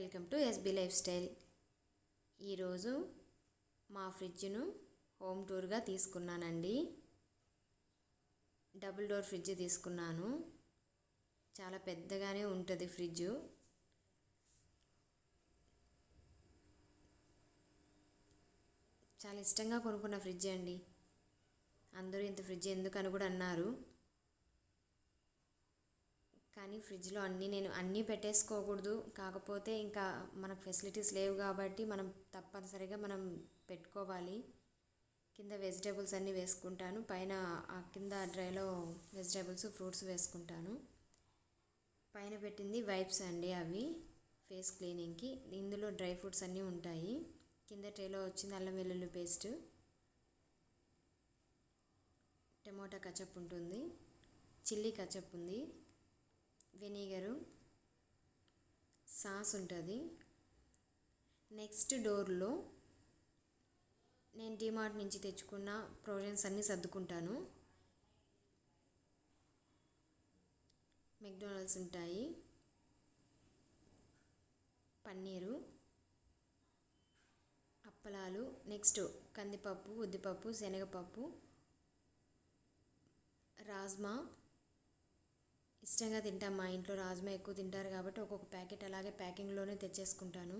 Welcome to SB life style. ఈరోజు మా ఫ్రిడ్జ్ను home టూర్గా తీసుకున్నానండి. డబుల్ డోర్ ఫ్రిడ్జ్ తీసుకున్నాను. చాలా పెద్దగానే ఉంటుంది ఫ్రిడ్జ్. చాలా ఇష్టంగా కొనుక్కున్న ఫ్రిడ్జ్ అండి. అందరూ ఇంత ఫ్రిడ్జ్ ఎందుకని కూడా అన్నారు. కానీ ఫ్రిడ్జ్లో నేను అన్నీ పెట్టేసుకోకూడదు. కాకపోతే ఇంకా మనకు ఫెసిలిటీస్ లేవు కాబట్టి మనం తప్పనిసరిగా పెట్టుకోవాలి. కింద వెజిటేబుల్స్ అన్నీ వేసుకుంటాను. పైన కింద డ్రైలో వెజిటేబుల్స్ ఫ్రూట్స్ వేసుకుంటాను. పైన పెట్టింది వైప్స్ అండి, అవి ఫేస్ క్లీనింగ్కి. ఇందులో డ్రై ఫ్రూట్స్ అన్నీ ఉంటాయి. కింద ట్రేలో వచ్చింది అల్లం వెల్లుల్లి పేస్ట్, టమోటా కచప్ ఉంటుంది, చిల్లీ కచప్ ఉంది, వెనిగరు, సాస్ ఉంటుంది. నెక్స్ట్ డోర్లో నేను డిమార్ట్ నుంచి తెచ్చుకున్న ప్రొవిజన్స్ అన్నీ సర్దుకుంటాను. మెక్డొనాల్డ్స్ ఉంటాయి, పన్నీరు, అప్పలాలు, నెక్స్ట్ కందిపప్పు, ఉద్దిపప్పు, శనగపప్పు, రాజ్మా. ఇష్టంగా తింటాం మా ఇంట్లో, రాజ్మా ఎక్కువ తింటారు కాబట్టి ఒక్కొక్క ప్యాకెట్ అలాగే ప్యాకింగ్లోనే తెచ్చేసుకుంటాను.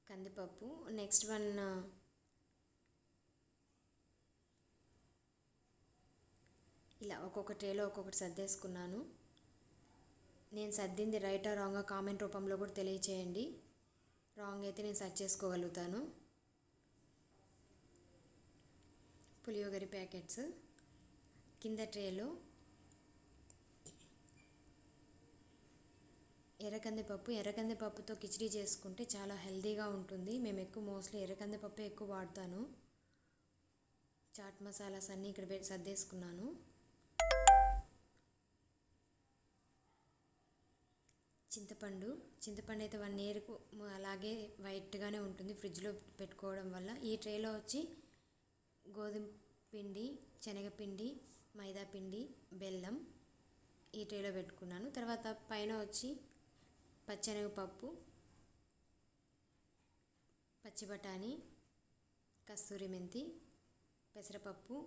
కందిపప్పు. నెక్స్ట్ వన్ ఇలా ఒక్కొక్క ట్రేలో ఒక్కొక్కటి సర్దేసుకున్నాను. నేను సర్దింది రైటా రాంగా కామెంట్ రూపంలో కూడా తెలియచేయండి. రాంగ్ అయితే నేను సర్చ్ చేసుకోగలుగుతాను. పులియోగరి ప్యాకెట్స్. కింద ట్రేలో ఎర్రకందిపప్పుతో కిచిడి చేసుకుంటే చాలా హెల్తీగా ఉంటుంది. మేము మోస్ట్లీ ఎర్రకందిపప్పు ఎక్కువ వాడతాను. చాట్ మసాలాస్ అన్నీ ఇక్కడ సర్దేసుకున్నాను. చింతపండు అయితే 1 ఇయర్కు అలాగే వైట్గానే ఉంటుంది ఫ్రిడ్జ్లో పెట్టుకోవడం వల్ల. ఈ ట్రేలో వచ్చి గోధుమ పిండి, శనగపిండి, మైదా పిండి, బెల్లం ఈ ట్రేలో పెట్టుకున్నాను. తర్వాత పైన వచ్చి పచ్చెనగపప్పు, పచ్చి బఠానీ, కస్తూరి మెంతి, పెసరపప్పు,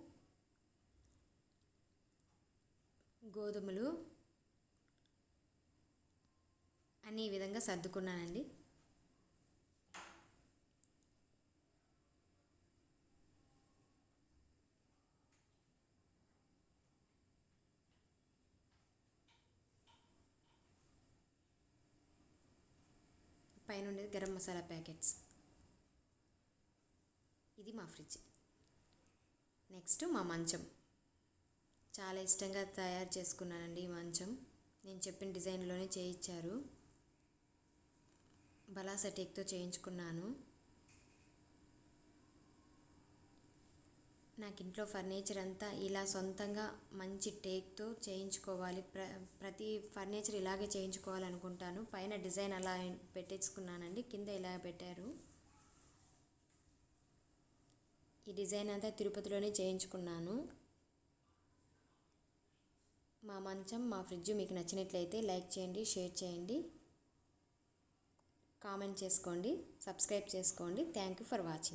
గోధుమలు అన్నీ ఈ విధంగా సర్దుకున్నానండి. పైన ఉండేది గరం మసాలా ప్యాకెట్స్. ఇది మా ఫ్రిడ్జ్. నెక్స్ట్ మా మంచం. చాలా ఇష్టంగా తయారు చేసుకున్నానండి. ఈ మంచం నేను చెప్పిన డిజైన్లోనే చేయించారు. బలాస టేక్తో చేయించుకున్నాను. నాకు ఇంట్లో ఫర్నిచర్ అంతా ఇలా సొంతంగా మంచి టేక్తో చేయించుకోవాలి. ప్రతి ఫర్నిచర్ ఇలాగే చేయించుకోవాలనుకుంటాను. పైన డిజైన్ అలా పెట్టేసుకున్నానండి. కింద ఇలా పెట్టారు. ఈ డిజైన్ అంతా తిరుపతిలోనే చేయించుకున్నాను. మా మంచం, మా ఫ్రిడ్జ్ మీకు నచ్చినట్లయితే లైక్ చేయండి, షేర్ చేయండి, కామెంట్ చేసుకోండి, సబ్స్క్రైబ్ చేసుకోండి. Thank you for watching.